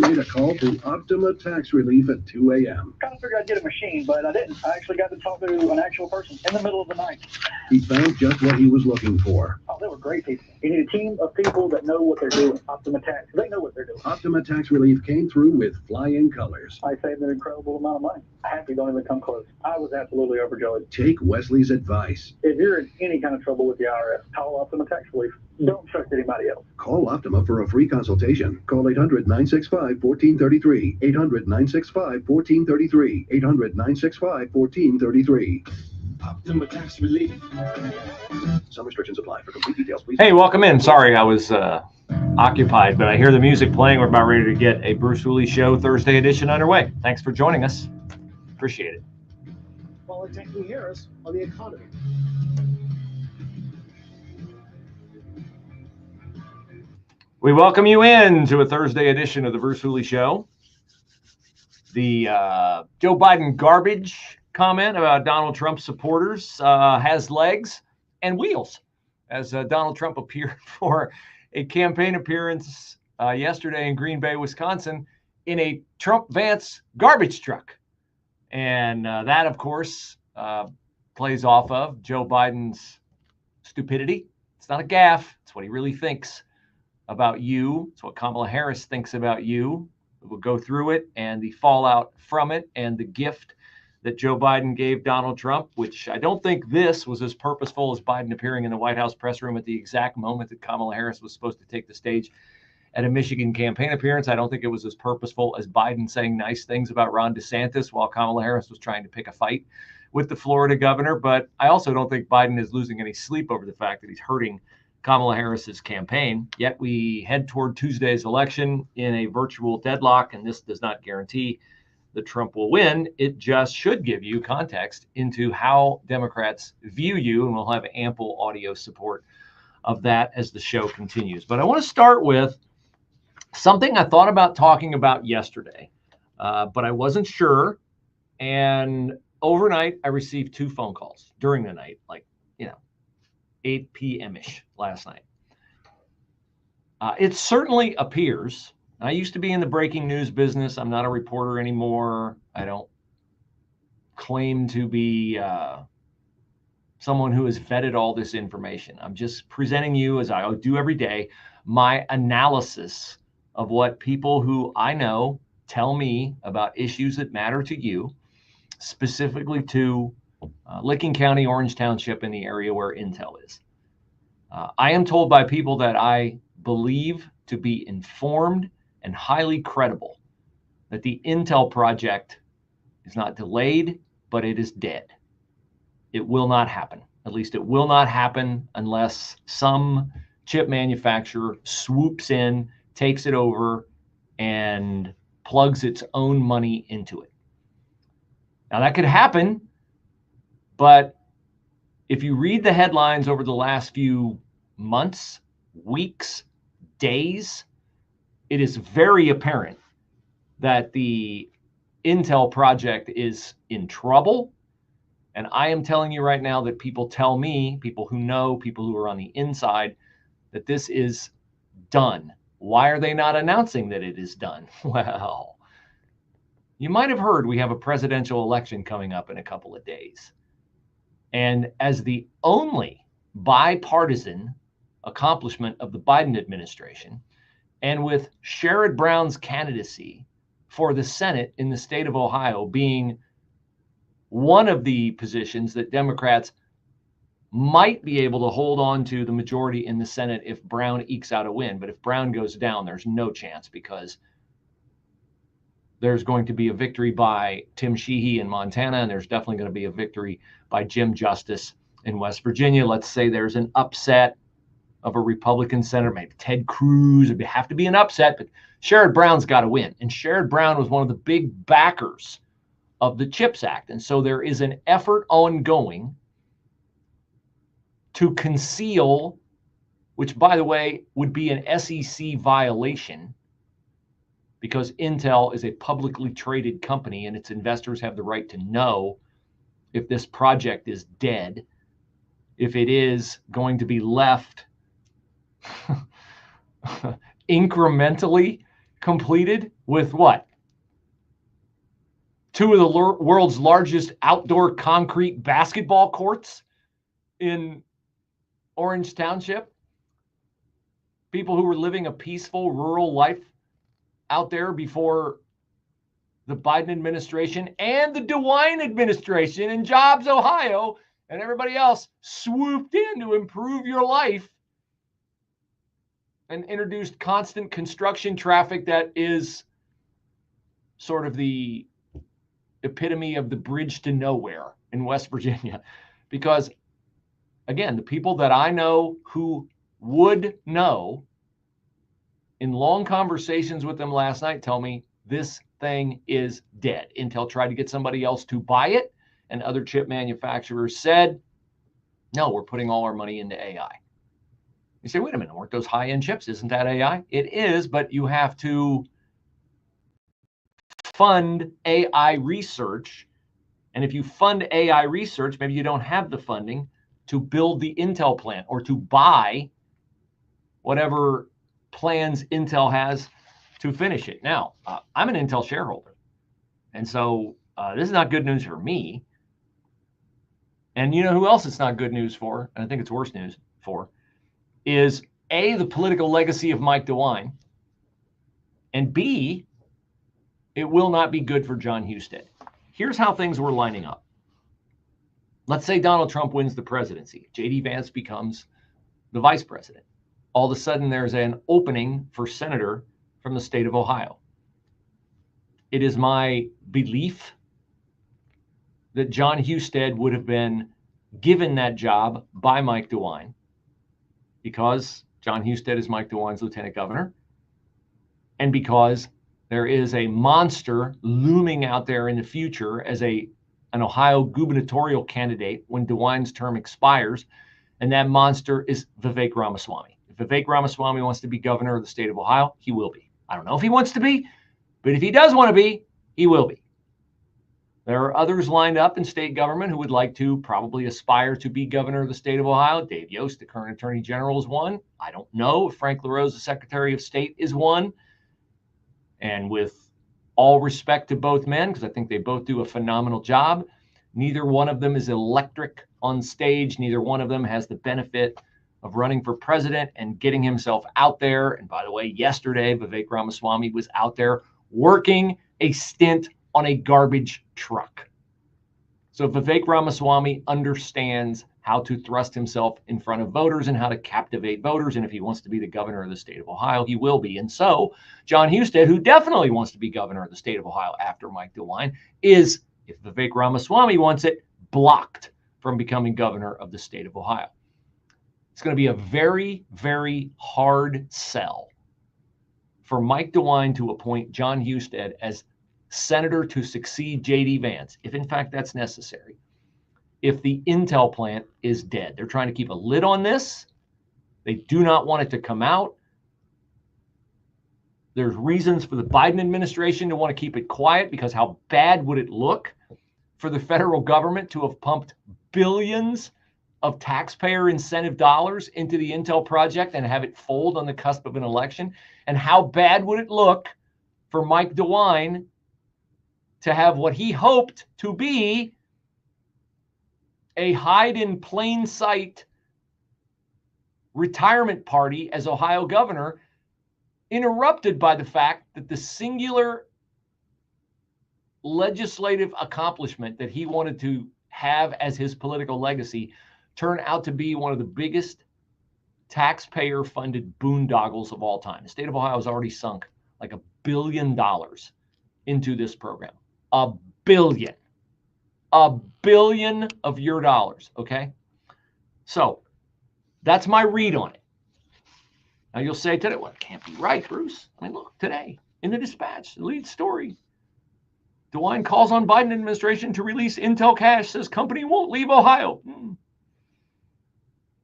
made a call to Optima Tax Relief at 2 a.m. Kind of figured I'd get a machine, but I didn't. I actually got to talk to an actual person in the middle of the night. He found just what he was looking for. Oh, they were great people. You need a team of people that know what they're doing. Optima Tax, they know what they're doing. Optima Tax Relief came through with flying colors. I saved an incredible amount of money. Happy don't even come close. I was absolutely overjoyed. Take Wesley's advice. If you're in any kind of trouble with the IRS, call Optima Tax Relief. Don't trust anybody else. Call Optima for a free consultation. Call 800-965-1433. 800-965-1433. 800-965-1433. Optima Tax Relief. Some restrictions apply. For complete details, please. Hey, welcome in. Sorry, I was occupied, but I hear the music playing. We're about ready to get a Bruce Hooley Show Thursday edition underway. Thanks for joining us. Appreciate it. While taking Harris on the economy. We welcome you in to a Thursday edition of the Bruce Hooley Show. The Joe Biden garbage comment about Donald Trump supporters has legs and wheels, as Donald Trump appeared for a campaign appearance yesterday in Green Bay, Wisconsin, in a Trump-Vance garbage truck. And that, of course, plays off of Joe Biden's stupidity. It's not a gaffe. It's what he really thinks about you. It's what Kamala Harris thinks about you. We'll go through it and the fallout from it and the gift that Joe Biden gave Donald Trump, which I don't think this was as purposeful as Biden appearing in the White House press room at the exact moment that Kamala Harris was supposed to take the stage at a Michigan campaign appearance. I don't think it was as purposeful as Biden saying nice things about Ron DeSantis while Kamala Harris was trying to pick a fight with the Florida governor. But I also don't think Biden is losing any sleep over the fact that he's hurting Kamala Harris's campaign. Yet we head toward Tuesday's election in a virtual deadlock, and this does not guarantee that Trump will win. It just should give you context into how Democrats view you, and we'll have ample audio support of that as the show continues. But I want to start with something I thought about talking about yesterday, but I wasn't sure. And overnight, I received 2 phone calls during the night, 8 p.m.-ish last night. It certainly appears, I used to be in the breaking news business. I'm not a reporter anymore. I don't claim to be someone who has vetted all this information. I'm just presenting you, as I do every day, my analysis of what people who I know tell me about issues that matter to you, specifically to Licking County, Orange Township, in the area where Intel is. I am told by people that I believe to be informed and highly credible that the Intel project is not delayed, but it is dead. It will not happen. At least it will not happen unless some chip manufacturer swoops in, takes it over, and plugs its own money into it. Now, that could happen, but if you read the headlines over the last few months, weeks, days, it is very apparent that the Intel project is in trouble. And I am telling you right now that people tell me, people who know, people who are on the inside, that this is done. Why are they not announcing that it is done? Well, you might have heard we have a presidential election coming up in a couple of days. And as the only bipartisan accomplishment of the Biden administration, and with Sherrod Brown's candidacy for the Senate in the state of Ohio being one of the positions that Democrats might be able to hold on to the majority in the Senate if Brown ekes out a win. But if Brown goes down, there's no chance, because there's going to be a victory by Tim Sheehy in Montana, and there's definitely going to be a victory by Jim Justice in West Virginia. Let's say there's an upset of a Republican senator, maybe Ted Cruz. It'd have to be an upset, but Sherrod Brown's got to win. And Sherrod Brown was one of the big backers of the CHIPS Act. And so there is an effort ongoing to conceal, which, by the way, would be an SEC violation, because Intel is a publicly traded company and its investors have the right to know if this project is dead, if it is going to be left incrementally completed with what? Two of the world's largest outdoor concrete basketball courts in Orange Township. People who were living a peaceful rural life out there before the Biden administration and the DeWine administration and Jobs Ohio and everybody else swooped in to improve your life and introduced constant construction traffic that is sort of the epitome of the bridge to nowhere in West Virginia. Because, again, the people that I know who would know, in long conversations with them last night, tell me this thing is dead. Intel tried to get somebody else to buy it, and other chip manufacturers said, no, we're putting all our money into AI. You say, wait a minute, weren't those high-end chips? Isn't that AI? It is, but you have to fund AI research. And if you fund AI research, maybe you don't have the funding to build the Intel plant or to buy whatever plans Intel has to finish it. Now, I'm an Intel shareholder. And so this is not good news for me. And you know who else it's not good news for, and I think it's worse news for, is A, the political legacy of Mike DeWine, and B, it will not be good for John Husted. Here's how things were lining up. Let's say Donald Trump wins the presidency. J.D. Vance becomes the vice president. All of a sudden, there's an opening for senator from the state of Ohio. It is my belief that John Husted would have been given that job by Mike DeWine, because John Husted is Mike DeWine's lieutenant governor, and because there is a monster looming out there in the future as an Ohio gubernatorial candidate when DeWine's term expires, and that monster is Vivek Ramaswamy. If Vivek Ramaswamy wants to be governor of the state of Ohio, he will be. I don't know if he wants to be, but if he does want to be, he will be. There are others lined up in state government who would like to probably aspire to be governor of the state of Ohio. Dave Yost, the current attorney general, is one. I don't know if Frank LaRose, the secretary of state, is one. And with all respect to both men, because I think they both do a phenomenal job, neither one of them is electric on stage. Neither one of them has the benefit of running for president and getting himself out there. And by the way, yesterday, Vivek Ramaswamy was out there working a stint on a garbage truck. So Vivek Ramaswamy understands how to thrust himself in front of voters and how to captivate voters. And if he wants to be the governor of the state of Ohio, he will be. And so John Husted, who definitely wants to be governor of the state of Ohio after Mike DeWine, is, if Vivek Ramaswamy wants it, blocked from becoming governor of the state of Ohio. It's going to be a very, very hard sell for Mike DeWine to appoint John Husted as senator to succeed J.D. Vance, if in fact that's necessary, if the Intel plant is dead. They're trying to keep a lid on this. They do not want it to come out. There's reasons for the Biden administration to want to keep it quiet, because how bad would it look for the federal government to have pumped billions of taxpayer incentive dollars into the Intel project and have it fold on the cusp of an election? And how bad would it look for Mike DeWine to have what he hoped to be a hide in plain sight retirement party as Ohio governor, interrupted by the fact that the singular legislative accomplishment that he wanted to have as his political legacy turned out to be one of the biggest taxpayer-funded boondoggles of all time. The state of Ohio has already sunk like $1 billion into this program. $1 billion. $1 billion of your dollars, okay? So that's my read on it. Now you'll say today, well, it can't be right, Bruce. I mean, look, today in the Dispatch, the lead story, DeWine calls on Biden administration to release Intel cash, says company won't leave Ohio.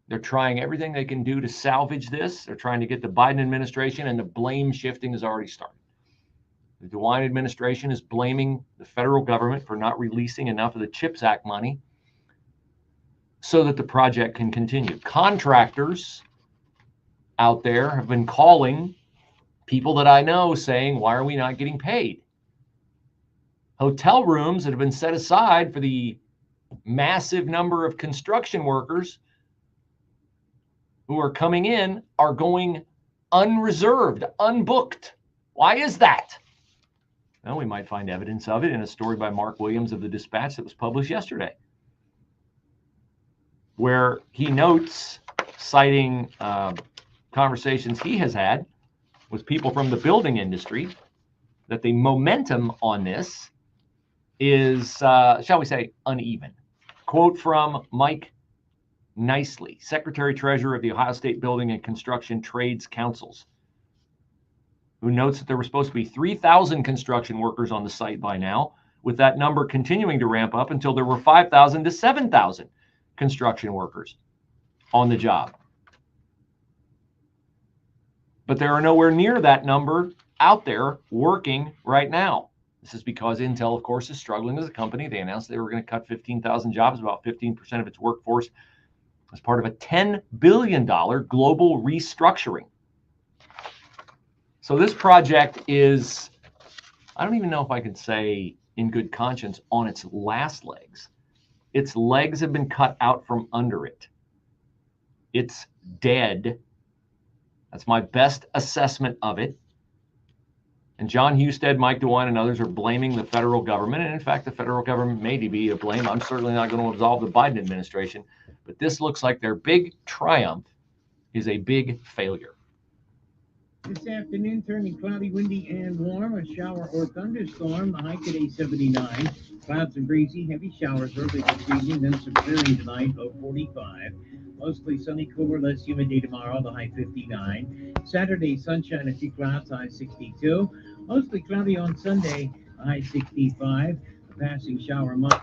They're trying everything they can do to salvage this. They're trying to get the Biden administration, and the blame shifting has already started. The DeWine administration is blaming the federal government for not releasing enough of the CHIPS Act money so that the project can continue. Contractors out there have been calling People that I know saying, why are we not getting paid? Hotel rooms that have been set aside for the massive number of construction workers who are coming in are going unreserved, unbooked. Why is that? Well, we might find evidence of it in a story by Mark Williams of the Dispatch that was published yesterday, where he notes, citing conversations he has had with people from the building industry, that the momentum on this is, shall we say, uneven. Quote from Mike Nicely, Secretary-Treasurer of the Ohio State Building and Construction Trades Councils, who notes that there were supposed to be 3,000 construction workers on the site by now, with that number continuing to ramp up until there were 5,000 to 7,000 construction workers on the job. But there are nowhere near that number out there working right now. This is because Intel, of course, is struggling as a company. They announced they were going to cut 15,000 jobs, about 15% of its workforce, as part of a $10 billion global restructuring. So this project is, I don't even know if I could say in good conscience, on its last legs. Its legs have been cut out from under it. It's dead. That's my best assessment of it. And John Husted, Mike DeWine, and others are blaming the federal government. And in fact, the federal government may be to blame. I'm certainly not going to absolve the Biden administration. But this looks like their big triumph is a big failure. This afternoon, turning cloudy, windy, and warm. A shower or thunderstorm. The high today 79. Clouds and breezy. Heavy showers early this evening. Then some clearing tonight, low 45. Mostly sunny, cooler, less humid day tomorrow. The high 59. Saturday, sunshine, a few clouds. High 62. Mostly cloudy on Sunday. High 65. A passing shower month.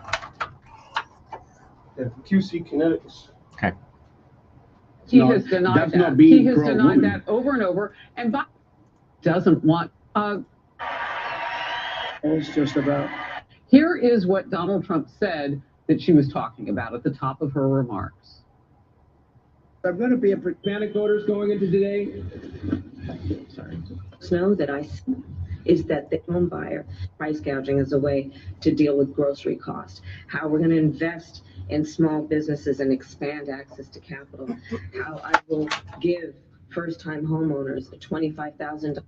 And for QC Kinetics. Okay. He has denied that. He has denied that over and over. And Biden doesn't want. It's just about. Here is what Donald Trump said that she was talking about at the top of her remarks. I'm going to be a panic voters going into today. Sorry. Know that I is that the home buyer price gouging is a way to deal with grocery costs. How we're going to invest in small businesses and expand access to capital. How I will give first-time homeowners a $25,000.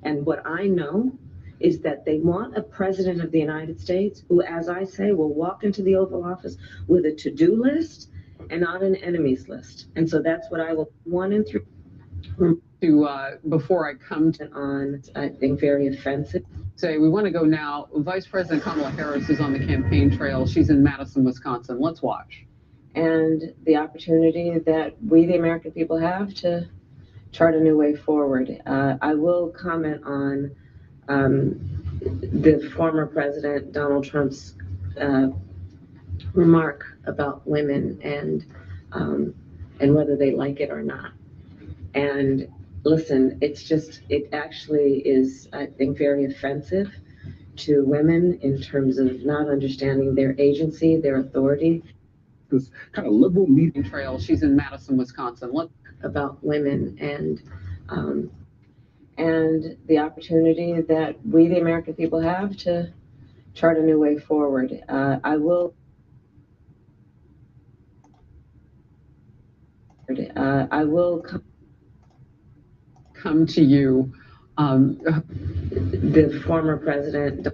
And what I know is that they want a president of the United States who, as I say, will walk into the Oval Office with a to-do list and not an enemies list. And so that's what I will 1 and 3. Before I come to on, I think, very offensive. say, we want to go now. Vice President Kamala Harris is on the campaign trail. She's in Madison, Wisconsin. Let's watch. And the opportunity that we, the American people, have to chart a new way forward. I will comment on the former President Donald Trump's remark about women and whether they like it or not. And listen, it actually is, I think, very offensive to women in terms of not understanding their agency, their authority. This kind of liberal media Trail. She's in Madison, Wisconsin. About women and the opportunity that we, the American people, have to chart a new way forward. I will come to you. The former president,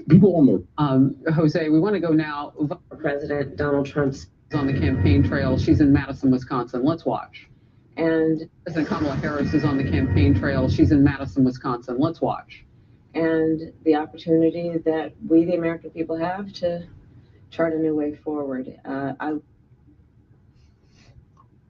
people on the Jose, we want to go now. President Donald Trump's on the campaign trail. She's in Madison, Wisconsin. Let's watch. and President Kamala Harris is on the campaign trail. She's in Madison, Wisconsin. Let's watch. and the opportunity that we, the American people, have to chart a new way forward.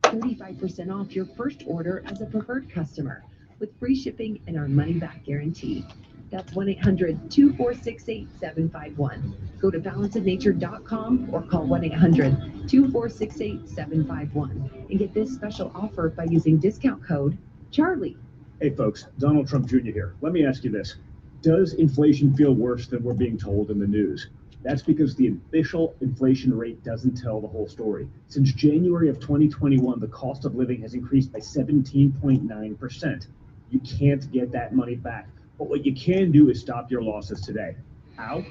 35% off your first order as a preferred customer with free shipping and our money-back guarantee. That's 1-800-246-8751. Go to balanceofnature.com or call 1-800-246-8751 and get this special offer by using discount code Charlie. Hey folks, Donald Trump Jr. here. Let me ask you this. Does inflation feel worse than we're being told in the news? That's because the official inflation rate doesn't tell the whole story. Since January of 2021, the cost of living has increased by 17.9%. You can't get that money back. But what you can do is stop your losses today. How?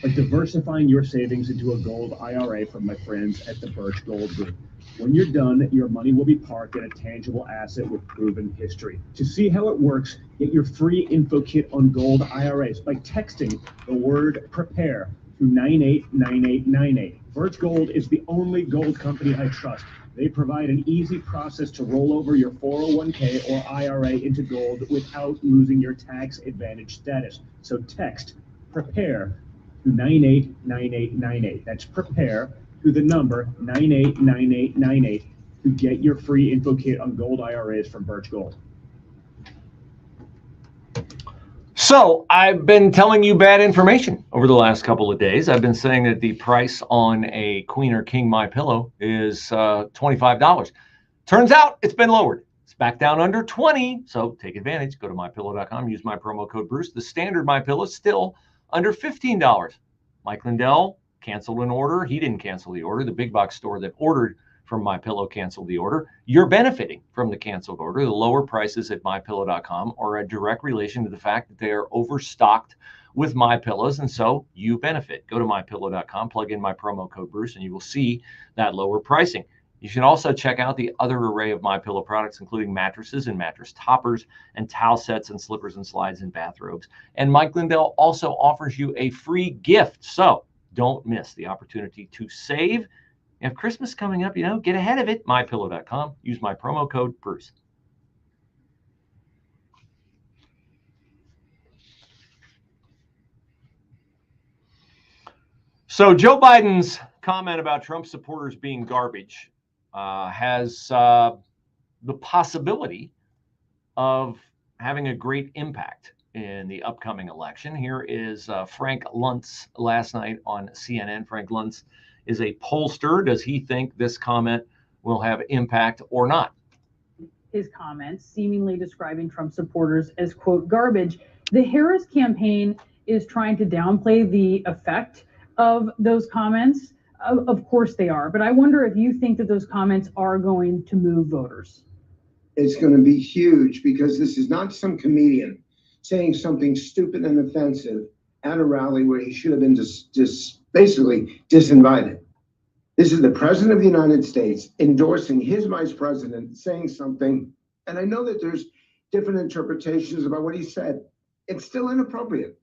By diversifying your savings into a gold IRA from my friends at the Birch Gold Group. When you're done, your money will be parked in a tangible asset with proven history. To see how it works, get your free info kit on gold IRAs by texting the word PREPARE to 989898. Birch Gold is the only gold company I trust. They provide an easy process to roll over your 401k or IRA into gold without losing your tax advantage status. So text PREPARE to 989898. That's PREPARE to the number 989898 to get your free info kit on gold IRAs from Birch Gold. So I've been telling you bad information over the last couple of days. I've been saying that the price on a Queen or King MyPillow is $25. Turns out it's been lowered. It's back down under 20. So take advantage. Go to mypillow.com. Use my promo code Bruce. The standard MyPillow is still under $15. Mike Lindell canceled an order. He didn't cancel the order. The big box store that ordered from MyPillow canceled the order. You're benefiting from the canceled order. The lower prices at mypillow.com are a direct relation to the fact that they are overstocked with MyPillows, and so you benefit. Go to mypillow.com, plug in my promo code Bruce, and you will see that lower pricing. You should also check out the other array of MyPillow products, including mattresses and mattress toppers and towel sets and slippers and slides and bathrobes. And Mike Lindell also offers you a free gift. So don't miss the opportunity to save. You have Christmas coming up, get ahead of it. MyPillow.com. Use my promo code Bruce. So Joe Biden's comment about Trump supporters being garbage has the possibility of having a great impact in the upcoming election. Here is Frank Luntz last night on CNN. Frank Luntz is a pollster. Does he think this comment will have impact or not? His comments seemingly describing Trump supporters as, quote, garbage. The Harris campaign is trying to downplay the effect of those comments. Of course they are. But I wonder if you think that those comments are going to move voters. It's going to be huge because this is not some comedian saying something stupid and offensive at a rally where he should have been basically disinvited. This is the president of the United States endorsing his vice president saying something, and I know that there's different interpretations about what he said. It's still inappropriate.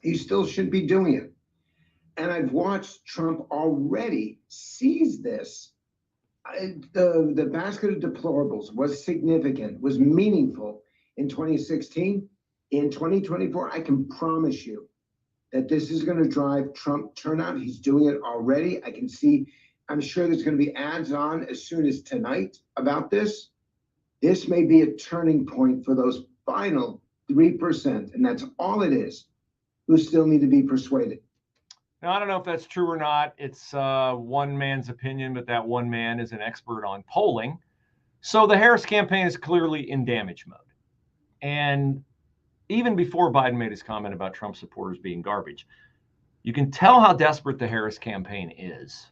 He still should be doing it. And I've watched Trump already seize this. The basket of deplorables was significant, was meaningful in 2016. In 2024, I can promise you that this is going to drive Trump turnout. He's doing it already. I can see, I'm sure there's going to be ads on as soon as tonight about this. This may be a turning point for those final 3%, and that's all it is, who still need to be persuaded. Now, I don't know if that's true or not. It's one man's opinion, but that one man is an expert on polling. So the Harris campaign is clearly in damage mode. And even before Biden made his comment about Trump supporters being garbage, you can tell how desperate the Harris campaign is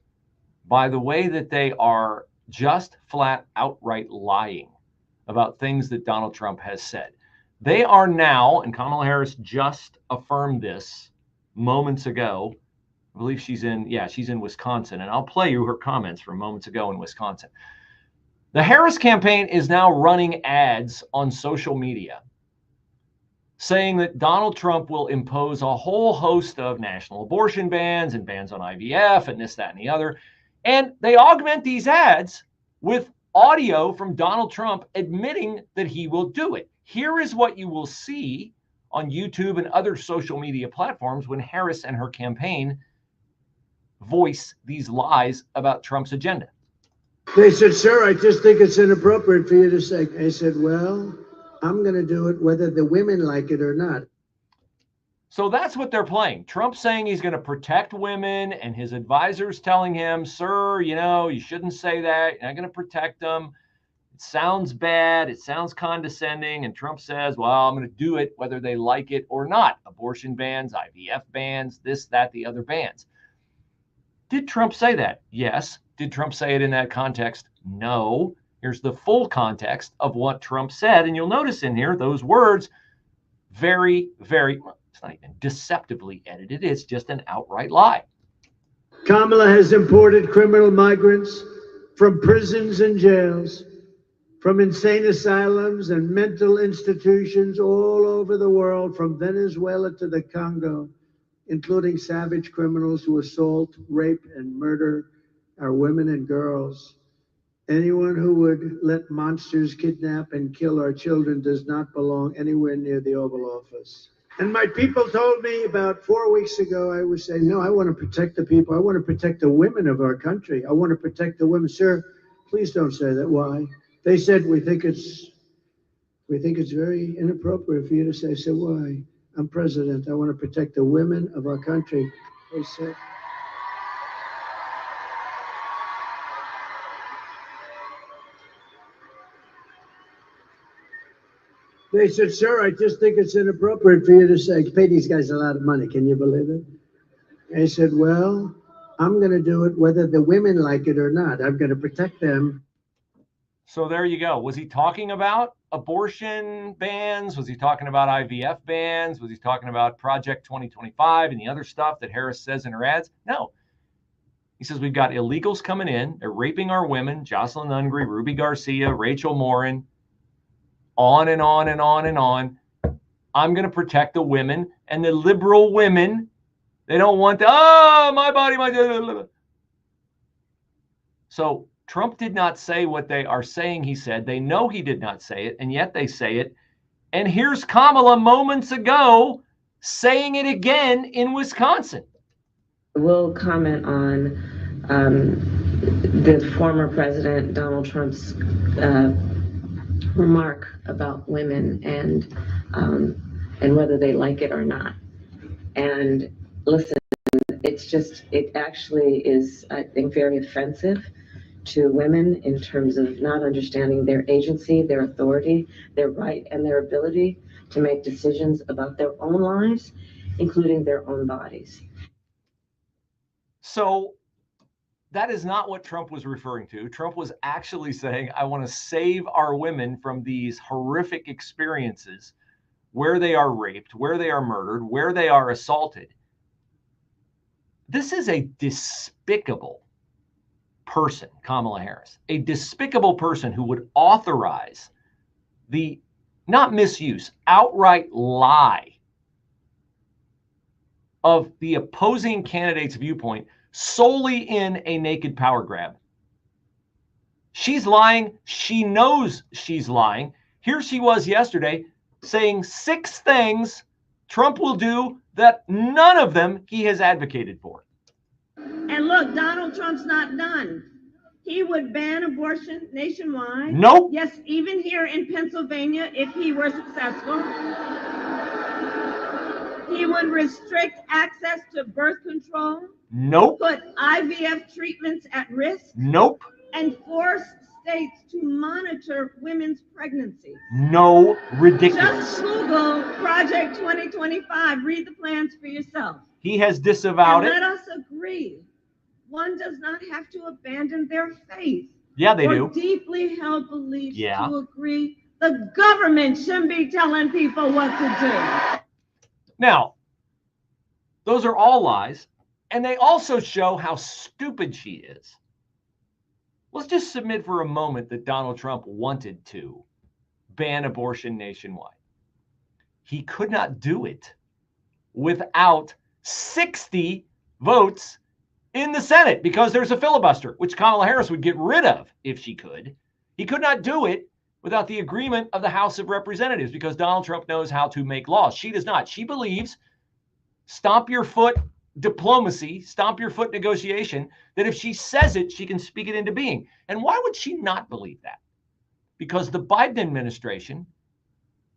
by the way that they are just flat outright lying about things that Donald Trump has said. They are now, and Kamala Harris just affirmed this moments ago. I believe she's in Wisconsin, and I'll play you her comments from moments ago in Wisconsin. The Harris campaign is now running ads on social media saying that Donald Trump will impose a whole host of national abortion bans and bans on IVF and this, that, and the other. And they augment these ads with audio from Donald Trump admitting that he will do it. Here is what you will see on YouTube and other social media platforms when Harris and her campaign voice these lies about Trump's agenda. They said, sir, I just think it's inappropriate for you to say. I said, well, I'm going to do it whether the women like it or not. So that's what they're playing. Trump saying he's going to protect women and his advisors telling him, sir, you shouldn't say that. You're not going to protect them. It sounds bad. It sounds condescending. And Trump says, well, I'm going to do it whether they like it or not. Abortion bans, IVF bans, this, that, the other bans. Did Trump say that? Yes. Did Trump say it in that context? No. Here's the full context of what Trump said. And you'll notice in here, those words, very, very, well, it's not even deceptively edited. It's just an outright lie. Kamala has imported criminal migrants from prisons and jails, from insane asylums and mental institutions all over the world, from Venezuela to the Congo, including savage criminals who assault, rape, and murder our women and girls. Anyone who would let monsters kidnap and kill our children does not belong anywhere near the Oval Office. And my people told me about 4 weeks ago, I was saying, no, I want to protect the people. I want to protect the women of our country. I want to protect the women. Sir, please don't say that. Why? They said, we think it's very inappropriate for you to say. I said, why? I'm president. I want to protect the women of our country. They said, sir, I just think it's inappropriate for you to say, pay these guys a lot of money. Can you believe it? I said, well, I'm going to do it whether the women like it or not. I'm going to protect them. So there you go. Was he talking about abortion bans? Was he talking about IVF bans? Was he talking about Project 2025 and the other stuff that Harris says in her ads? No. He says, we've got illegals coming in. They're raping our women. Jocelyn Ungry, Ruby Garcia, Rachel Morin, on and on and on and on. I'm going to protect the women, and the liberal women, they don't want to, my body, my... Blah, blah, blah. So Trump did not say what they are saying he said. They know he did not say it, and yet they say it. And here's Kamala moments ago saying it again in Wisconsin. We'll comment on the former President Donald Trump's remark about women and whether they like it or not. And listen, it actually is, I think, very offensive to women in terms of not understanding their agency, their authority, their right, and their ability to make decisions about their own lives, including their own bodies. So that is not what Trump was referring to. Trump was actually saying, I want to save our women from these horrific experiences where they are raped, where they are murdered, where they are assaulted. This is a despicable person, Kamala Harris, a despicable person who would authorize the, not misuse, outright lie of the opposing candidate's viewpoint solely in a naked power grab. She's lying. She knows she's lying. Here she was yesterday saying 6 things Trump will do that none of them he has advocated for. And look, Donald Trump's not done. He would ban abortion nationwide. Nope. Yes, even here in Pennsylvania, if he were successful. He would restrict access to birth control. Nope. Put IVF treatments at risk. Nope. And force states to monitor women's pregnancies. No, ridiculous. Just Google Project 2025. Read the plans for yourself. He has disavowed it. Let us agree. One does not have to abandon their faith. Yeah, they or do. Deeply held beliefs Yeah. to agree. The government shouldn't be telling people what to do. Now, those are all lies, and they also show how stupid she is. Let's just submit for a moment that Donald Trump wanted to ban abortion nationwide. He could not do it without 60 votes in the Senate because there's a filibuster, which Kamala Harris would get rid of if she could. He could not do it without the agreement of the House of Representatives because Donald Trump knows how to make laws. She does not. She believes stomp your foot diplomacy, stomp your foot negotiation, that if she says it, she can speak it into being. And why would she not believe that? Because the Biden administration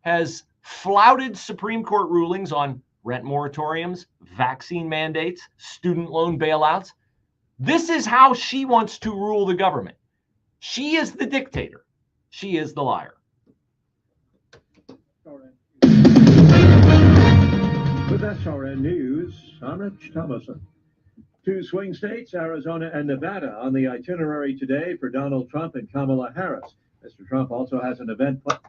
has flouted Supreme Court rulings on rent moratoriums, vaccine mandates, student loan bailouts. This is how she wants to rule the government. She is the dictator. She is the liar. With SRN News, I'm Rich Thomason. Two swing states, Arizona and Nevada, on the itinerary today for Donald Trump and Kamala Harris. Mr. Trump also has an event planned.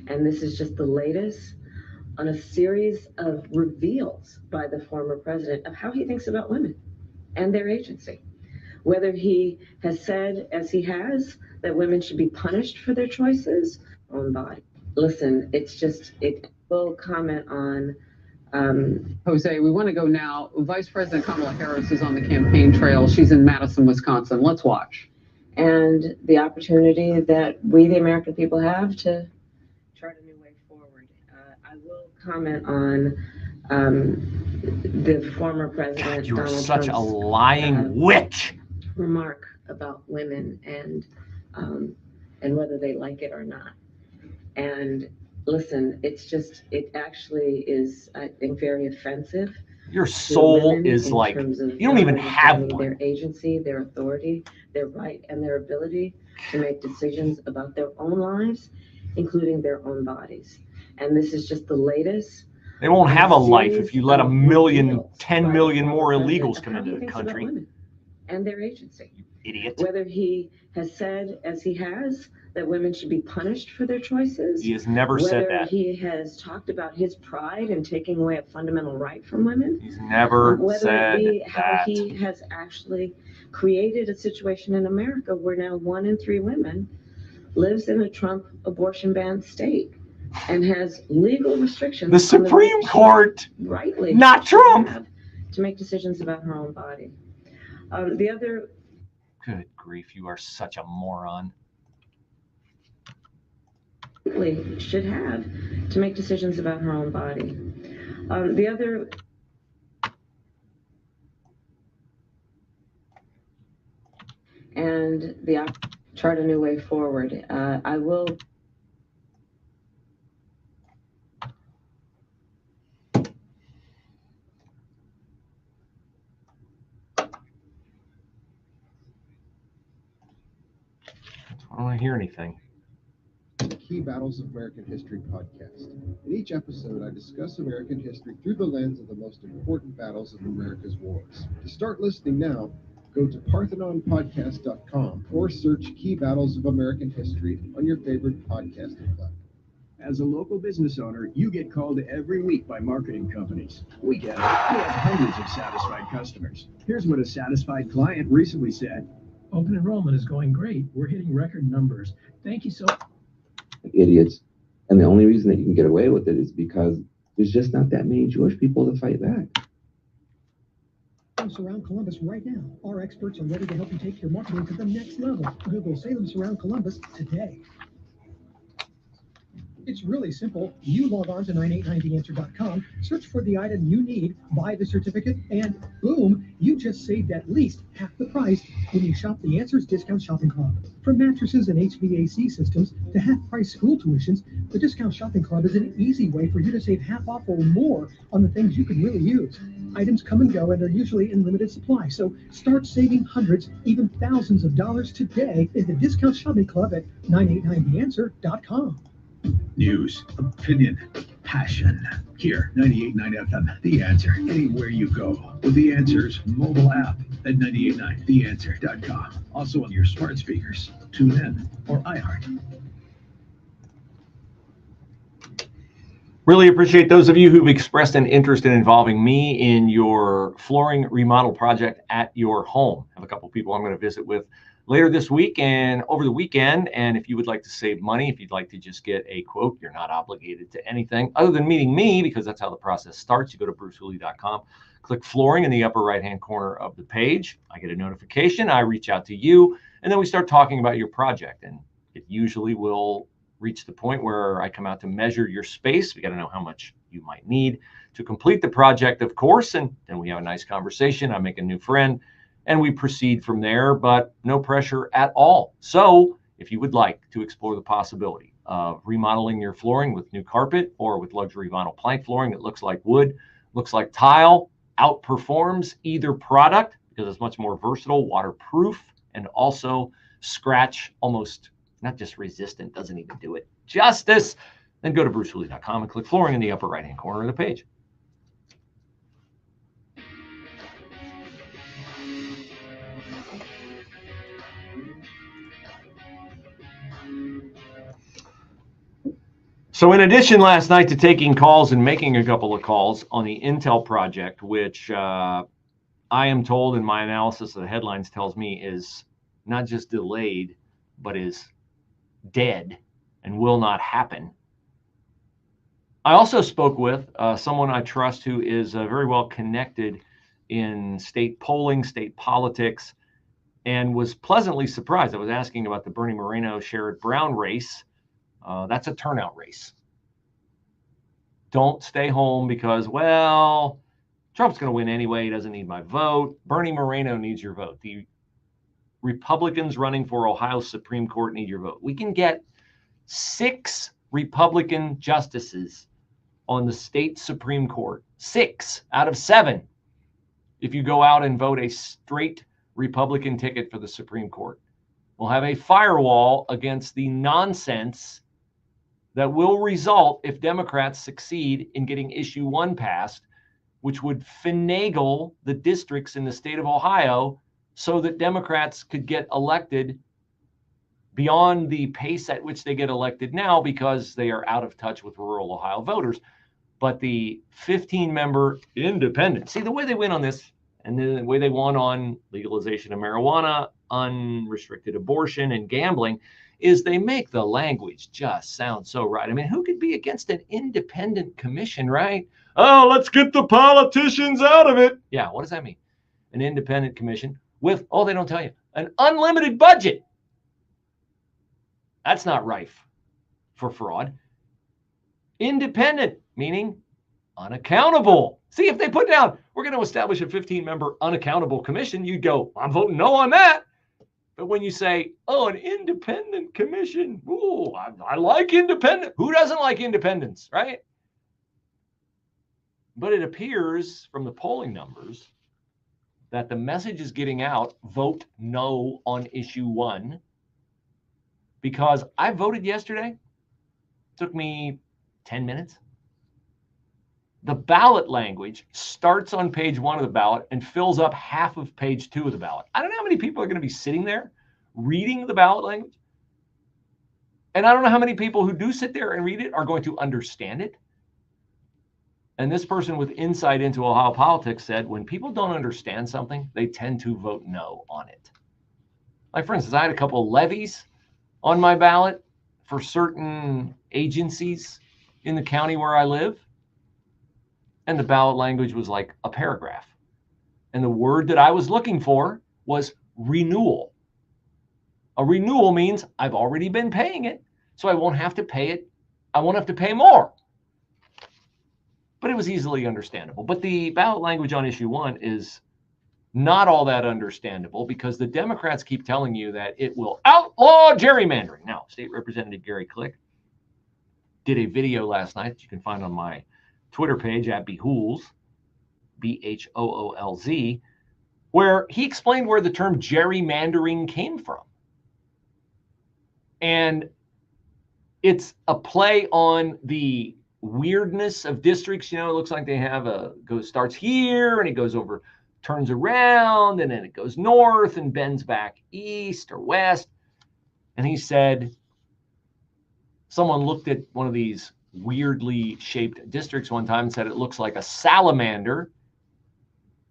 And this is just the latest on a series of reveals by the former president of how he thinks about women and their agency. Whether he has said, as he has, that women should be punished for their choices on body. Listen, it will comment on Jose, we want to go now. Vice President Kamala Harris is on the campaign trail. She's in Madison, Wisconsin. Let's watch. And the opportunity that we, the American people, have to chart a new way forward. I will comment on the former president. God, you are Donald such Trump's, a lying witch. Remark about women and whether they like it or not. And listen, it actually is, I think, very offensive. Your soul is like, you don't even have one. Their agency, their authority, their right, and their ability to make decisions about their own lives, including their own bodies. And this is just the latest. They won't have a life if you let 10 million more illegals come into the country. And their agency. You idiot. Whether he has said, as he has, that women should be punished for their choices. He has never said that. Whether he has talked about his pride in taking away a fundamental right from women. He's never said how he has actually created a situation in America where now 1 in 3 women lives in a Trump abortion ban state and has legal restrictions. The Supreme Court, rightly, not Trump, to make decisions about her own body. The other. Good grief, you are such a moron. Should have to make decisions about her own body. The other. And the chart a new way forward. I will. I don't want to hear anything. Key Battles of American History podcast. In each episode, I discuss American history through the lens of the most important battles of America's wars. To start listening now, go to parthenonpodcast.com or search Key Battles of American History on your favorite podcasting platform. As a local business owner, you get called every week by marketing companies. We get it. We have hundreds of satisfied customers. Here's what a satisfied client recently said. Open enrollment is going great. We're hitting record numbers. Thank you so much. Idiots. And the only reason that you can get away with it is because there's just not that many Jewish people to fight back. Surround Columbus right now. Our experts are ready to help you take your marketing to the next level. Google Salem Surround Columbus today. It's really simple. You log on to 989theanswer.com, search for the item you need, buy the certificate, and boom, you just saved at least half the price when you shop the Answers Discount Shopping Club. From mattresses and HVAC systems to half-price school tuitions, the Discount Shopping Club is an easy way for you to save half off or more on the things you could really use. Items come and go and are usually in limited supply, so start saving hundreds, even thousands of dollars today in the Discount Shopping Club at 989theanswer.com. News, opinion, passion. Here, 98.9 FM, The Answer. Anywhere you go with The Answer's mobile app at 98.9theanswer.com. Also on your smart speakers, TuneIn, or iHeart. Really appreciate those of you who've expressed an interest in involving me in your flooring remodel project at your home. I have a couple people I'm going to visit with later this week and over the weekend. And if you would like to save money, if you'd like to just get a quote, you're not obligated to anything other than meeting me, because that's how the process starts. You go to brucehooley.com, click flooring in the upper right-hand corner of the page. I get a notification. I reach out to you, and then we start talking about your project. And it usually will reach the point where I come out to measure your space. We got to know how much you might need to complete the project, of course. And then we have a nice conversation. I make a new friend. And we proceed from there, but no pressure at all. So if you would like to explore the possibility of remodeling your flooring with new carpet or with luxury vinyl plank flooring that looks like wood, looks like tile, outperforms either product because it's much more versatile, waterproof, and also scratch almost, not just resistant, doesn't even do it justice, then go to brucehooley.com and click flooring in the upper right-hand corner of the page. So in addition last night to taking calls and making a couple of calls on the Intel project, which I am told in my analysis of the headlines tells me is not just delayed, but is dead and will not happen. I also spoke with someone I trust who is very well connected in state polling, state politics, and was pleasantly surprised. I was asking about the Bernie Moreno, Sherrod Brown race. That's a turnout race. Don't stay home because, well, Trump's going to win anyway. He doesn't need my vote. Bernie Moreno needs your vote. The Republicans running for Ohio Supreme Court need your vote. We can get 6 Republican justices on the state Supreme Court. 6 out of 7. If you go out and vote a straight Republican ticket for the Supreme Court, we'll have a firewall against the nonsense that will result if Democrats succeed in getting issue 1 passed, which would finagle the districts in the state of Ohio so that Democrats could get elected beyond the pace at which they get elected now because they are out of touch with rural Ohio voters. But the 15-member independent, see the way they win on this and the way they won on legalization of marijuana, unrestricted abortion, and gambling is they make the language just sound so right. I mean, who could be against an independent commission, right? Oh, let's get the politicians out of it. Yeah, what does that mean? An independent commission with, oh, they don't tell you, an unlimited budget. That's not rife for fraud. Independent, meaning unaccountable. See, if they put down, we're going to establish a 15-member unaccountable commission, you'd go, I'm voting no on that. But when you say, oh, an independent commission, ooh, I like independent. Who doesn't like independence, right? But it appears from the polling numbers that the message is getting out, vote no on issue 1. Because I voted yesterday. It took me 10 minutes. The ballot language starts on page 1 of the ballot and fills up half of page 2 of the ballot. I don't know how many people are going to be sitting there reading the ballot language. And I don't know how many people who do sit there and read it are going to understand it. And this person with insight into Ohio politics said, when people don't understand something, they tend to vote no on it. Like, for instance, I had a couple of levies on my ballot for certain agencies in the county where I live. And the ballot language was like a paragraph. And the word that I was looking for was renewal. A renewal means I've already been paying it, so I won't have to pay it. I won't have to pay more. But it was easily understandable. But the ballot language on issue 1 is not all that understandable because the Democrats keep telling you that it will outlaw gerrymandering. Now, State Representative Gary Click did a video last night that you can find on my Twitter page at Behoolz, BHOOLZ, where he explained where the term gerrymandering came from. And it's a play on the weirdness of districts. You know, it looks like they have starts here and it goes over, turns around, and then it goes north and bends back east or west. And he said, someone looked at one of these weirdly shaped districts one time and said it looks like a salamander.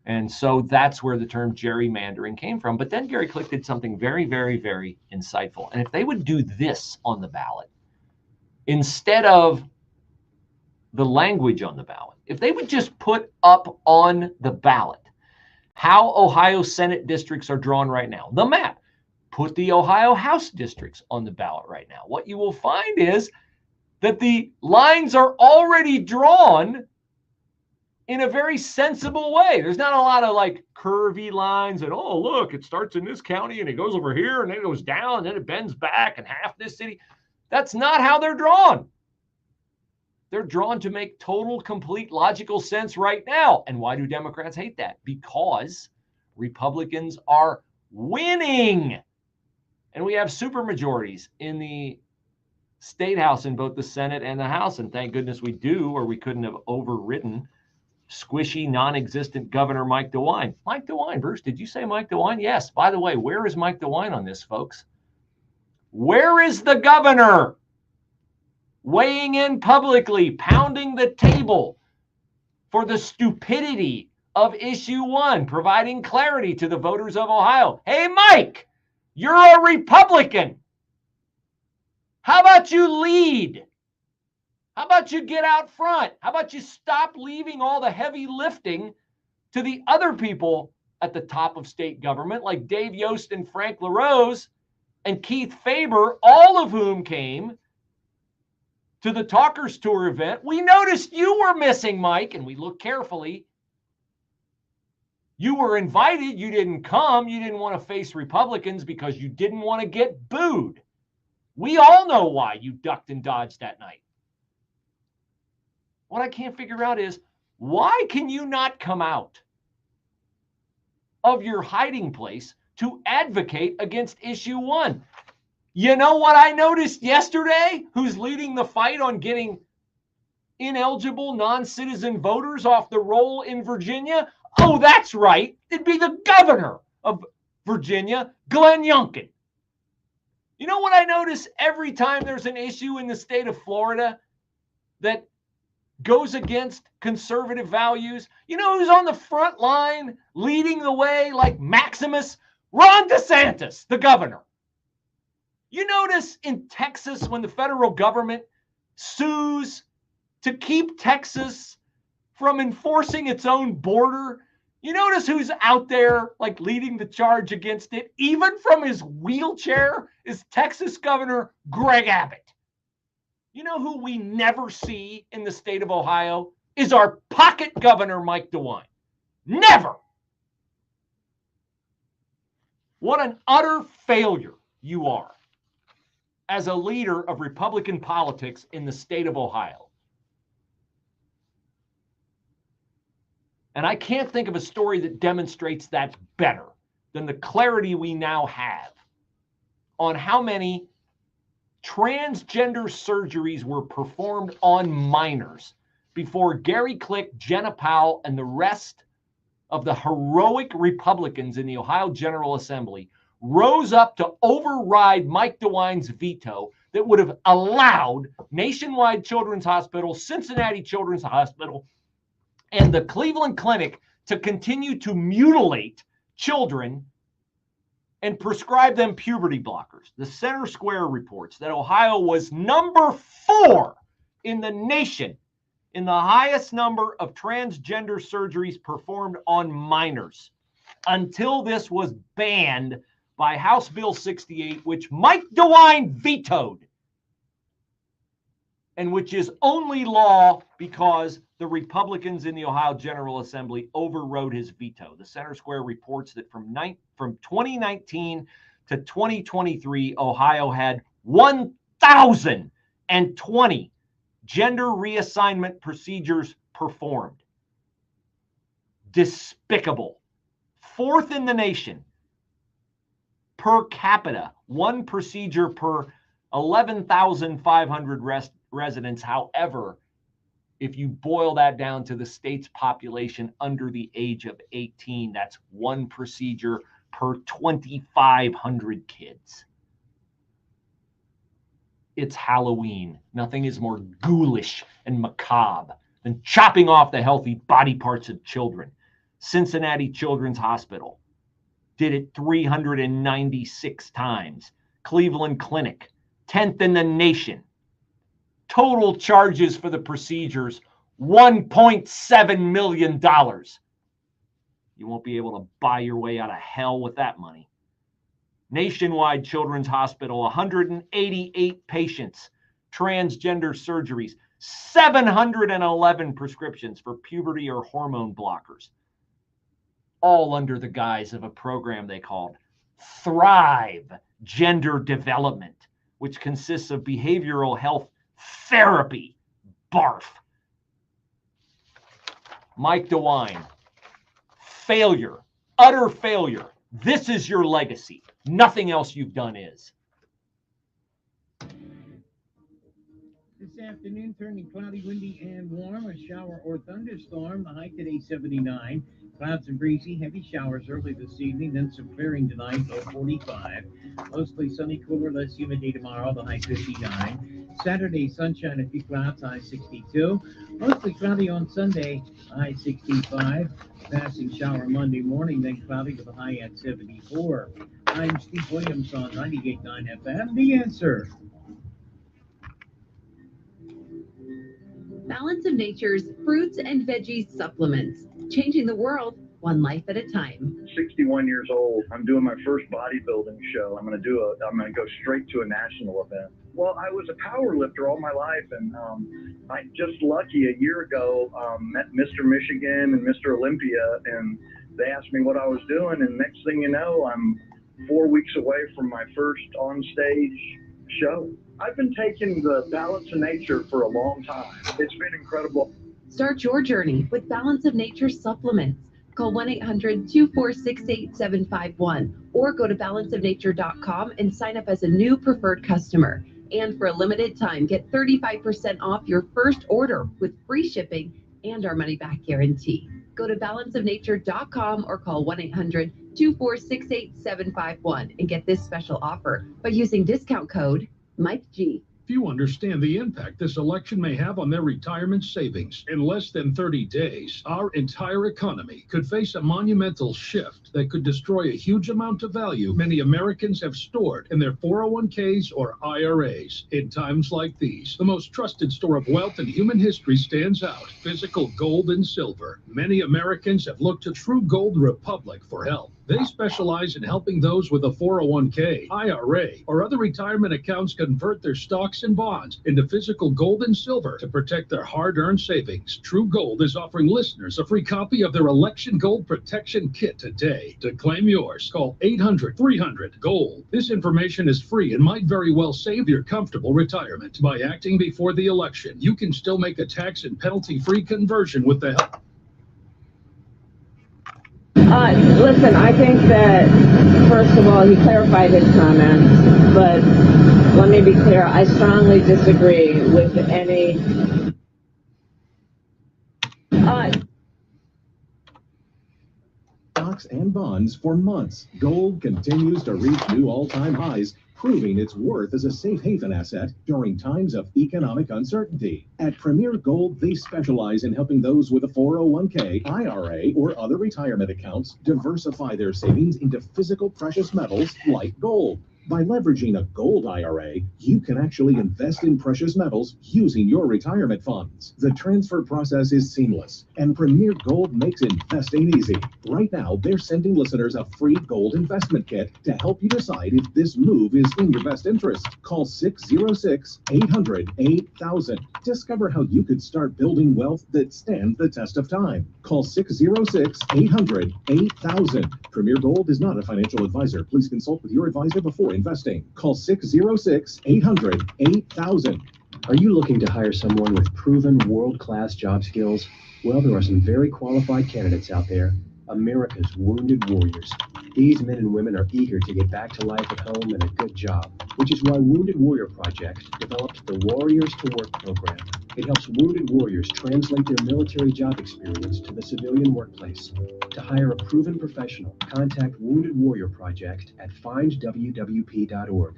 And so that's where the term gerrymandering came from. But then Gary Click did something very, very, very insightful. And if they would do this on the ballot, instead of the language on the ballot, if they would just put up on the ballot how Ohio Senate districts are drawn right now, the map, put the Ohio House districts on the ballot right now, what you will find is that the lines are already drawn in a very sensible way. There's not a lot of like curvy lines and, oh, look, it starts in this county and it goes over here and then it goes down and then it bends back and half this city. That's not how they're drawn. They're drawn to make total, complete, logical sense right now. And why do Democrats hate that? Because Republicans are winning. And we have supermajorities in the state house in both the Senate and the House. And thank goodness we do, or we couldn't have overridden squishy, non-existent Governor Mike DeWine. Mike DeWine, Bruce, did you say Mike DeWine? Yes. By the way, where is Mike DeWine on this, folks? Where is the governor? weighing in publicly, pounding the table for the stupidity of issue 1, providing clarity to the voters of Ohio. Hey, Mike, you're a Republican. How about you lead? How about you get out front? How about you stop leaving all the heavy lifting to the other people at the top of state government, like Dave Yost and Frank LaRose and Keith Faber, all of whom came to the Talkers Tour event. We noticed you were missing, Mike, and we looked carefully. You were invited. You didn't come. You didn't want to face Republicans because you didn't want to get booed. We all know why you ducked and dodged that night. What I can't figure out is, why can you not come out of your hiding place to advocate against issue 1? You know what I noticed yesterday? Who's leading the fight on getting ineligible non-citizen voters off the roll in Virginia? Oh, that's right. It'd be the governor of Virginia, Glenn Youngkin. You know what I notice every time there's an issue in the state of Florida that goes against conservative values? You know who's on the front line leading the way like Maximus? Ron DeSantis, the governor. You notice in Texas when the federal government sues to keep Texas from enforcing its own border, you notice who's out there like leading the charge against it, even from his wheelchair, is Texas Governor Greg Abbott. You know who we never see in the state of Ohio is our pocket governor, Mike DeWine. Never. What an utter failure you are as a leader of Republican politics in the state of Ohio. And I can't think of a story that demonstrates that better than the clarity we now have on how many transgender surgeries were performed on minors before Gary Click, Jenna Powell, and the rest of the heroic Republicans in the Ohio General Assembly rose up to override Mike DeWine's veto that would have allowed Nationwide Children's Hospital, Cincinnati Children's Hospital, and the Cleveland Clinic to continue to mutilate children and prescribe them puberty blockers. The Center Square reports that Ohio was number 4 in the nation in the highest number of transgender surgeries performed on minors until this was banned by House Bill 68, which Mike DeWine vetoed, and which is only law because the Republicans in the Ohio General Assembly overrode his veto. The Center Square reports that from 2019 to 2023, Ohio had 1,020 gender reassignment procedures performed. Despicable. 4th in the nation. Per capita, 1 procedure per 11,500 residents. However, if you boil that down to the state's population under the age of 18, that's 1 procedure per 2,500 kids. It's Halloween. Nothing is more ghoulish and macabre than chopping off the healthy body parts of children. Cincinnati Children's Hospital did it 396 times. Cleveland Clinic, 10th in the nation. Total charges for the procedures, $1.7 million. You won't be able to buy your way out of hell with that money. Nationwide Children's Hospital, 188 patients, transgender surgeries, 711 prescriptions for puberty or hormone blockers, all under the guise of a program they called Thrive Gender Development, which consists of behavioral health therapy. Barf. Mike DeWine, failure, utter failure. This is your legacy. Nothing else you've done is. This afternoon, turning cloudy, windy, and warm. A shower or thunderstorm. The high today, 79. Clouds and breezy. Heavy showers early this evening. Then some clearing tonight, low 45. Mostly sunny, cooler, less humid day tomorrow. The high 59. Saturday, sunshine, a few clouds, high 62. Mostly cloudy on Sunday, high 65. Passing shower Monday morning, then cloudy with a high at 74. I'm Steve Williams on 98.9 FM. The Answer. Balance of Nature's fruits and veggies supplements, changing the world one life at a time. 61 years old. I'm doing my first bodybuilding show. I'm going to go straight to a national event. Well, I was a power lifter all my life, and I just lucky a year ago met Mr. Michigan and Mr. Olympia, and they asked me what I was doing, and next thing you know, I'm 4 weeks away from my first on-stage show. I've been taking the Balance of Nature for a long time. It's been incredible. Start your journey with Balance of Nature supplements. Call 1-800-246-8751 or go to balanceofnature.com and sign up as a new preferred customer. And for a limited time, get 35% off your first order with free shipping and our money-back guarantee. Go to balanceofnature.com or call 1-800-246-8751 and get this special offer by using discount code Mike G. Few understand the impact this election may have on their retirement savings. In less than 30 days, our entire economy could face a monumental shift that could destroy a huge amount of value many Americans have stored in their 401ks or IRAs. In times like these, the most trusted store of wealth in human history stands out: physical gold and silver. Many Americans have looked to True Gold Republic for help. They specialize in helping those with a 401k, IRA, or other retirement accounts convert their stocks and bonds into physical gold and silver to protect their hard-earned savings. True Gold is offering listeners a free copy of their Election Gold Protection Kit today. To claim yours, call 800-300-GOLD. This information is free and might very well save your comfortable retirement. By acting before the election, you can still make a tax and penalty-free conversion with the help. Listen, I think that, first of all, he clarified his comments, but let me be clear, I strongly disagree with any... Stocks and bonds for months. Gold continues to reach new all-time highs, proving its worth as a safe haven asset during times of economic uncertainty. At Premier Gold, they specialize in helping those with a 401k, IRA, or other retirement accounts diversify their savings into physical precious metals like gold. By leveraging a gold IRA, you can actually invest in precious metals using your retirement funds. The transfer process is seamless, and Premier Gold makes investing easy. Right now, they're sending listeners a free gold investment kit to help you decide if this move is in your best interest. Call 606-800-8000. Discover how you could start building wealth that stands the test of time. Call 606-800-8000. Premier Gold is not a financial advisor. Please consult with your advisor before investing. Call 606-800-8000. Are you looking to hire someone with proven world-class job skills? Well, there are some very qualified candidates out there. America's wounded warriors. These men and women are eager to get back to life at home and a good job, which is why Wounded Warrior Project developed the Warriors to Work program. It helps wounded warriors translate their military job experience to the civilian workplace. To hire a proven professional, contact Wounded Warrior Project at findwwp.org.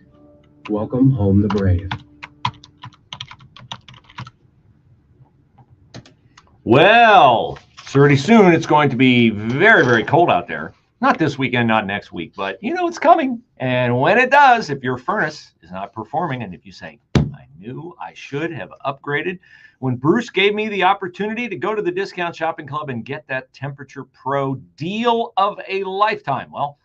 Welcome home the brave. Well, pretty soon it's going to be very, very cold out there. Not this weekend, not next week, but you know it's coming. And when it does, if your furnace is not performing, and if you say, I knew I should have upgraded, when Bruce gave me the opportunity to go to the Discount Shopping Club and get that Temperature Pro deal of a lifetime, well,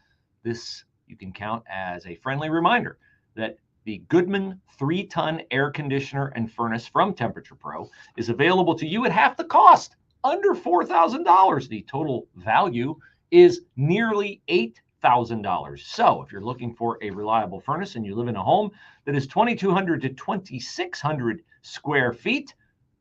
this you can count as a friendly reminder that the Goodman 3-ton air conditioner and furnace from Temperature Pro is available to you at half the cost, under $4,000. The total value is nearly $8,000. So if you're looking for a reliable furnace and you live in a home that is 2,200 to 2,600 square feet,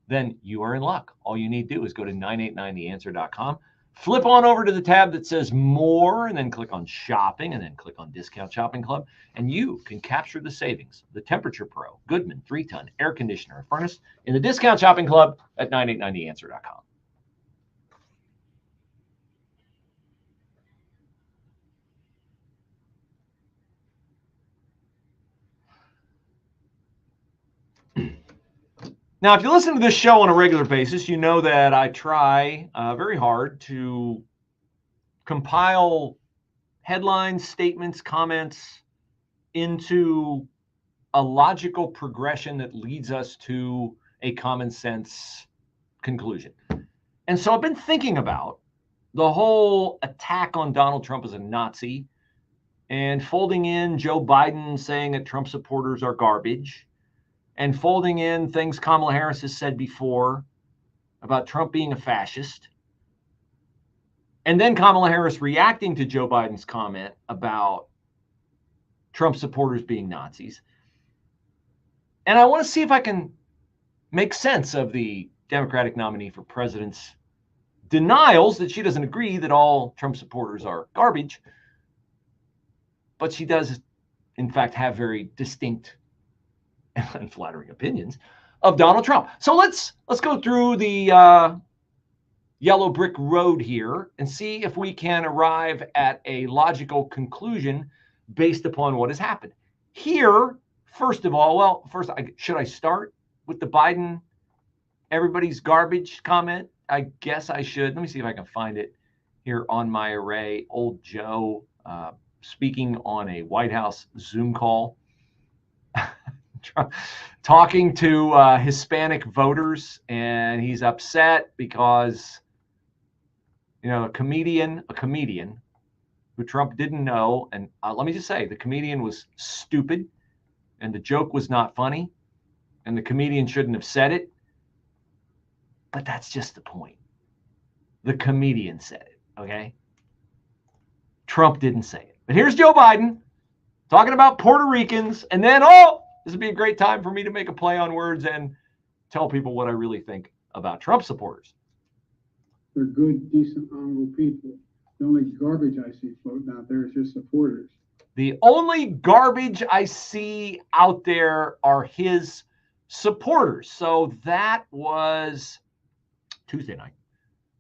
then you are in luck. All you need to do is go to 989theanswer.com, flip on over to the tab that says more, and then click on shopping, and then click on Discount Shopping Club, and you can capture the savings. The Temperature Pro Goodman 3-ton air conditioner and furnace in the Discount Shopping Club at 989theanswer.com. Now, if you listen to this show on a regular basis, you know that I try very hard to compile headlines, statements, comments into a logical progression that leads us to a common sense conclusion. And so I've been thinking about the whole attack on Donald Trump as a Nazi and folding in Joe Biden saying that Trump supporters are garbage and folding in things Kamala Harris has said before about Trump being a fascist. And then Kamala Harris reacting to Joe Biden's comment about Trump supporters being Nazis. And I want to see if I can make sense of the Democratic nominee for president's denials that she doesn't agree that all Trump supporters are garbage. But she does, in fact, have very distinct and unflattering opinions of Donald Trump. So let's go through the yellow brick road here and see if we can arrive at a logical conclusion based upon what has happened. Here, first of all, should I start with the Biden everybody's garbage comment? I guess I should. Let me see if I can find it here on my array. Old Joe speaking on a White House Zoom call, talking to Hispanic voters, and he's upset because, you know, a comedian who Trump didn't know, and let me just say, the comedian was stupid, and the joke was not funny, and the comedian shouldn't have said it, but that's just the point. The comedian said it, okay? Trump didn't say it. But here's Joe Biden talking about Puerto Ricans, and then, this would be a great time for me to make a play on words and tell people what I really think about Trump supporters. They're good, decent, honorable people. The only garbage I see floating out there is just supporters. The only garbage I see out there are his supporters. So that was Tuesday night.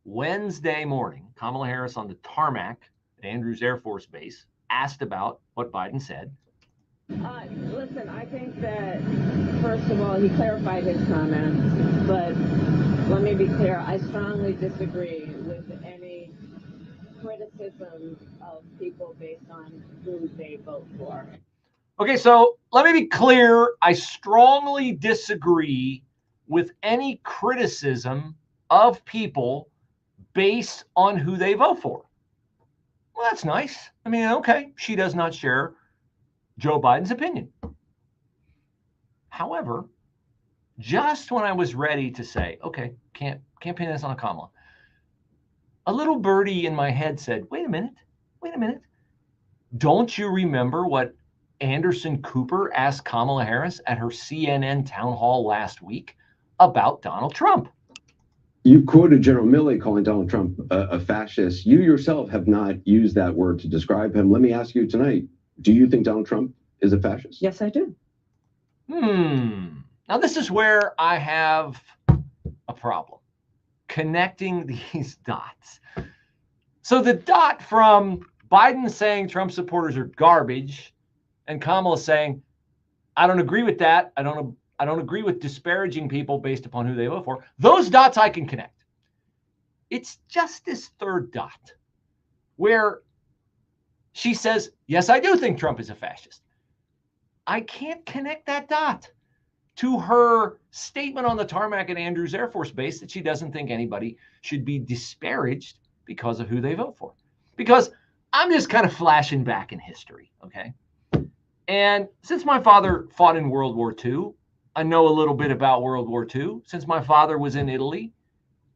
Wednesday morning, Kamala Harris on the tarmac at Andrews Air Force Base asked about what Biden said. Listen, I think that, first of all, he clarified his comments, but let me be clear. I strongly disagree with any criticism of people based on who they vote for. Okay, so let me be clear. I strongly disagree with any criticism of people based on who they vote for. Well, that's nice. I mean, okay, she does not share Joe Biden's opinion. However, just when I was ready to say, okay, can't pin this on Kamala, a little birdie in my head said, wait a minute. Don't you remember what Anderson Cooper asked Kamala Harris at her CNN town hall last week about Donald Trump? You quoted General Milley calling Donald Trump a fascist. You yourself have not used that word to describe him. Let me ask you tonight, do you think Donald Trump is a fascist? Yes, I do. Now, this is where I have a problem connecting these dots. So the dot from Biden saying Trump supporters are garbage and Kamala saying, I don't agree with that. I don't agree with disparaging people based upon who they vote for. Those dots I can connect. It's just this third dot where she says, yes, I do think Trump is a fascist. I can't connect that dot to her statement on the tarmac at Andrews Air Force Base that she doesn't think anybody should be disparaged because of who they vote for. Because I'm just kind of flashing back in history, okay? And since my father fought in World War II, I know a little bit about World War II. Since my father was in Italy,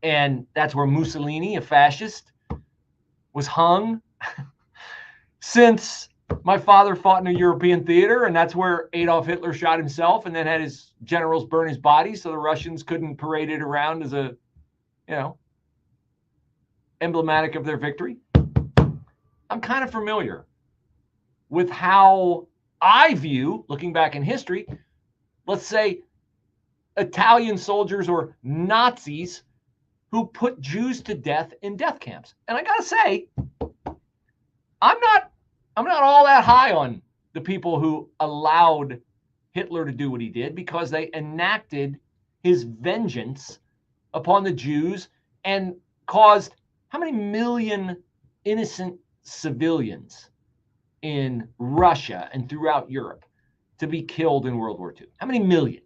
and that's where Mussolini, a fascist, was hung. Since my father fought in a European theater, and that's where Adolf Hitler shot himself and then had his generals burn his body so the Russians couldn't parade it around as a, emblematic of their victory. I'm kind of familiar with how I view, looking back in history, let's say Italian soldiers or Nazis who put Jews to death in death camps. And I gotta say, I'm not all that high on the people who allowed Hitler to do what he did because they enacted his vengeance upon the Jews and caused how many million innocent civilians in Russia and throughout Europe to be killed in World War II? How many million?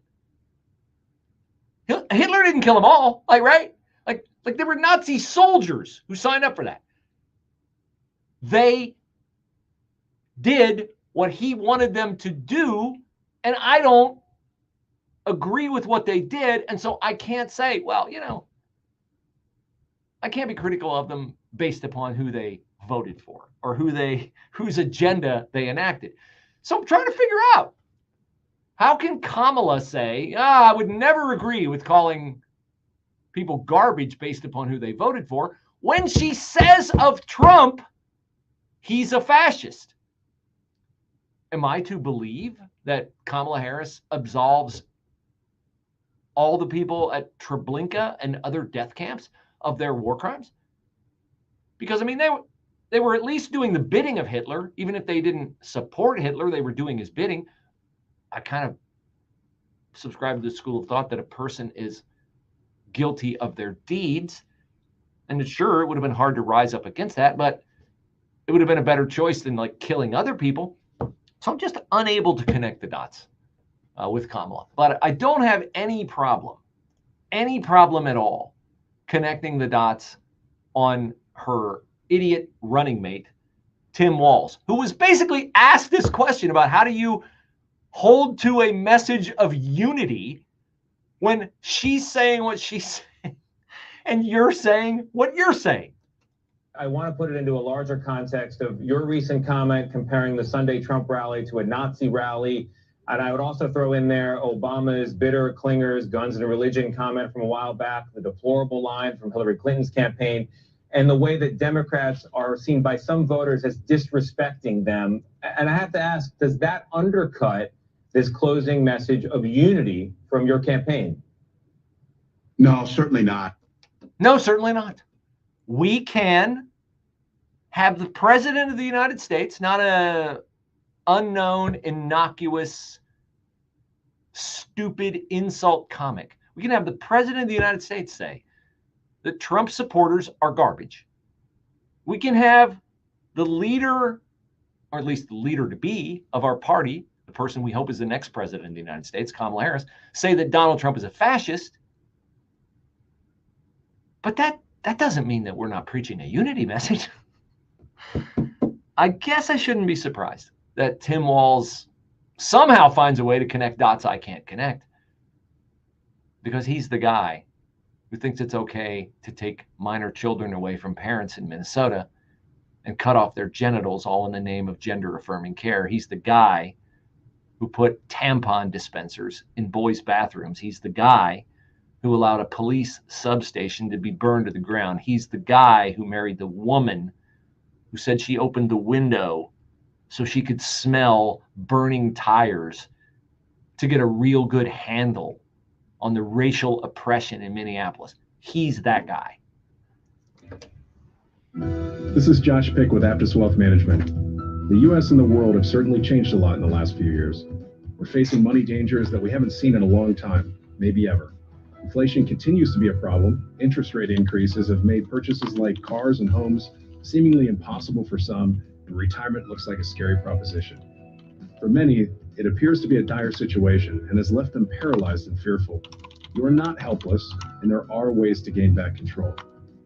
Hitler didn't kill them all, right? Like there were Nazi soldiers who signed up for that. They did what he wanted them to do, and I don't agree with what they did, and so I can't say, well, I can't be critical of them based upon who they voted for or whose agenda they enacted. So I'm trying to figure out, how can Kamala say, I would never agree with calling people garbage based upon who they voted for, when she says of Trump, he's a fascist? Am I to believe that Kamala Harris absolves all the people at Treblinka and other death camps of their war crimes? Because, they were at least doing the bidding of Hitler. Even if they didn't support Hitler, they were doing his bidding. I kind of subscribe to the school of thought that a person is guilty of their deeds. And sure, it would have been hard to rise up against that, but it would have been a better choice than killing other people. So I'm just unable to connect the dots with Kamala. But I don't have any problem at all connecting the dots on her idiot running mate, Tim Walz, who was basically asked this question about how do you hold to a message of unity when she's saying what she's saying and you're saying what you're saying. I want to put it into a larger context of your recent comment comparing the Sunday Trump rally to a Nazi rally. And I would also throw in there Obama's bitter clingers, guns and religion comment from a while back, the deplorable line from Hillary Clinton's campaign, and the way that Democrats are seen by some voters as disrespecting them. And I have to ask, does that undercut this closing message of unity from your campaign? No, certainly not. No, certainly not. We can have the president of the United States, not a unknown, innocuous, stupid insult comic. We can have the president of the United States say that Trump supporters are garbage. We can have the leader, or at least the leader-to-be of our party, the person we hope is the next president of the United States, Kamala Harris, say that Donald Trump is a fascist. But that doesn't mean that we're not preaching a unity message. I guess I shouldn't be surprised that Tim Walz somehow finds a way to connect dots I can't connect, because he's the guy who thinks it's okay to take minor children away from parents in Minnesota and cut off their genitals, all in the name of gender-affirming care. He's the guy who put tampon dispensers in boys' bathrooms. He's the guy who allowed a police substation to be burned to the ground. He's the guy who married the woman who said she opened the window so she could smell burning tires to get a real good handle on the racial oppression in Minneapolis. He's that guy. This is Josh Pick with Aptus Wealth Management. The U.S. and the world have certainly changed a lot in the last few years. We're facing money dangers that we haven't seen in a long time, maybe ever. Inflation continues to be a problem. Interest rate increases have made purchases like cars and homes seemingly impossible for some, and retirement looks like a scary proposition. For many, it appears to be a dire situation and has left them paralyzed and fearful. You are not helpless, and there are ways to gain back control.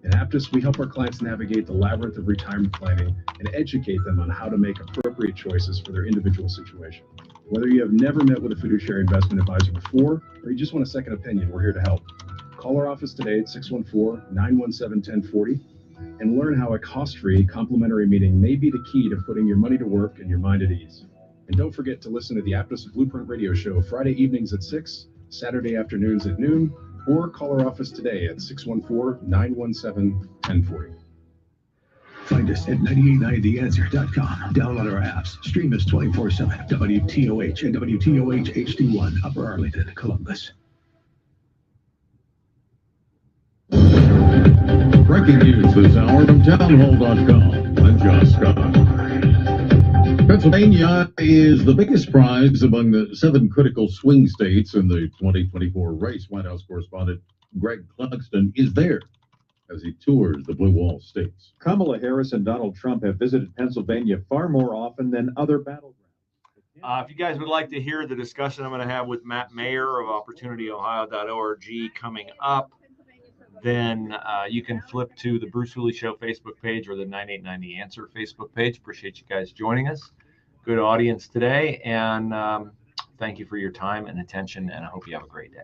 In Aptus, we help our clients navigate the labyrinth of retirement planning and educate them on how to make appropriate choices for their individual situation. Whether you have never met with a fiduciary investment advisor before, or you just want a second opinion, we're here to help. Call our office today at 614-917-1040 and learn how a cost-free complimentary meeting may be the key to putting your money to work and your mind at ease. And don't forget to listen to the Aptus Blueprint Radio Show Friday evenings at 6, Saturday afternoons at noon, or call our office today at 614-917-1040. Find us at 989theanswer.com. Download our apps. Stream us 24/7. WTOH and WTOH HD1, Upper Arlington, Columbus. Breaking news this hour from townhall.com. I'm John Scott. Pennsylvania is the biggest prize among the 7 critical swing states in the 2024 race. White House correspondent Greg Clugston is there as he tours the Blue Wall states. Kamala Harris and Donald Trump have visited Pennsylvania far more often than other battlegrounds. If you guys would like to hear the discussion I'm going to have with Matt Mayer of OpportunityOhio.org coming up, then you can flip to the Bruce Hooley Show Facebook page or the 9890 Answer Facebook page. Appreciate you guys joining us. Good audience today, and thank you for your time and attention, and I hope you have a great day.